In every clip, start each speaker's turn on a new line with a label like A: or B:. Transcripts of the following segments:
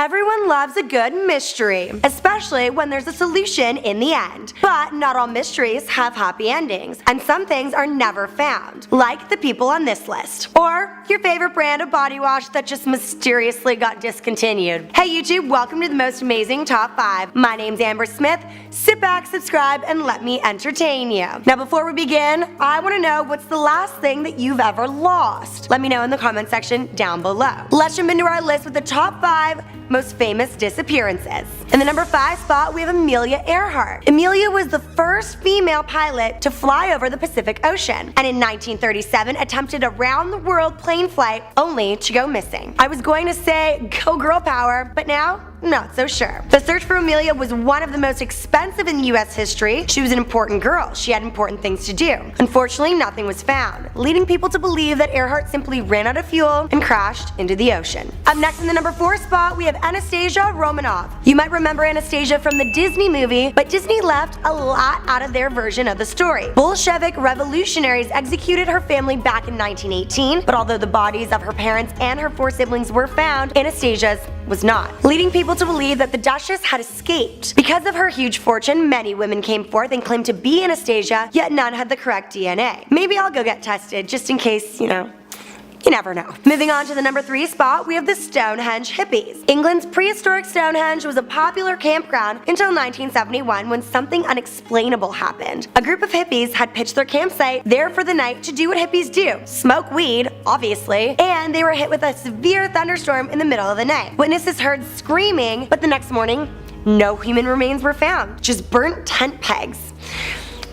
A: Everyone loves a good mystery, especially when there's a solution in the end. But not all mysteries have happy endings, and some things are never found, like the people on this list. Or your favorite brand of body wash that just mysteriously got discontinued. Hey YouTube, welcome to the most amazing top 5. My name's Amber Smith. Sit back, subscribe, and let me entertain you. Now before we begin, I want to know what's the last thing that you've ever lost. Let me know in the comment section down below. Let's jump into our list with the top 5 most famous disappearances. In the number 5 spot, we have Amelia Earhart. Amelia was the first female pilot to fly over the Pacific Ocean, and in 1937 attempted a round-the-world plane flight only to go missing. I was going to say go girl power, but now not so sure. The search for Amelia was one of the most expensive in US history. She was an important girl. She had important things to do. Unfortunately, nothing was found, leading people to believe that Earhart simply ran out of fuel and crashed into the ocean. Up next in the number 4 spot, we have Anastasia Romanov. You might remember Anastasia from the Disney movie, but Disney left a lot out of their version of the story. Bolshevik revolutionaries executed her family back in 1918, but although the bodies of her parents and her 4 siblings were found, Anastasia's was not, leading people to believe that the Duchess had escaped. Because of her huge fortune, many women came forth and claimed to be Anastasia, yet none had the correct DNA. Maybe I'll go get tested, just in case, you never know. Moving on to the number 3 spot, we have the Stonehenge hippies. England's prehistoric Stonehenge was a popular campground until 1971 when something unexplainable happened. A group of hippies had pitched their campsite there for the night to do what hippies do, smoke weed, obviously, and they were hit with a severe thunderstorm in the middle of the night. Witnesses heard screaming, but the next morning, no human remains were found, just burnt tent pegs.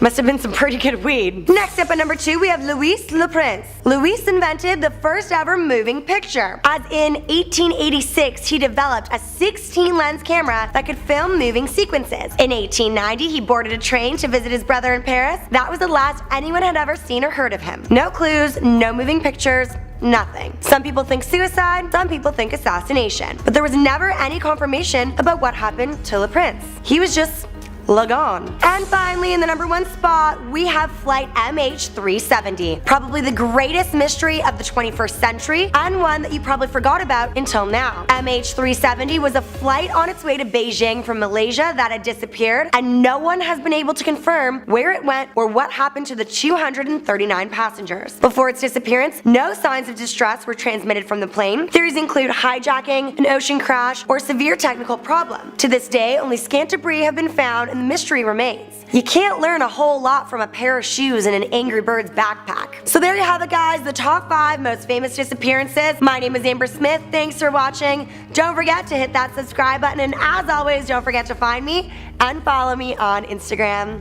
A: Must have been some pretty good weed. Next up at number 2, we have Louis Le Prince. Louis invented the first ever moving picture, as in 1886 he developed a 16-lens camera that could film moving sequences. In 1890 he boarded a train to visit his brother in Paris. That was the last anyone had ever seen or heard of him. No clues, no moving pictures, nothing. Some people think suicide, some people think assassination, but there was never any confirmation about what happened to Le Prince. He was just gone. And finally, in the number 1 spot, we have flight MH370. Probably the greatest mystery of the 21st century, and one that you probably forgot about until now. MH370 was a flight on its way to Beijing from Malaysia that had disappeared, and no one has been able to confirm where it went or what happened to the 239 passengers. Before its disappearance, no signs of distress were transmitted from the plane. Theories include hijacking, an ocean crash, or severe technical problem. To this day, only scant debris have been found, and the mystery remains. You can't learn a whole lot from a pair of shoes and an Angry Birds backpack. So there you have it guys, the top 5 most famous disappearances. My name is Amber Smith, thanks for watching. Don't forget to hit that subscribe button, and as always, don't forget to find me and follow me on Instagram.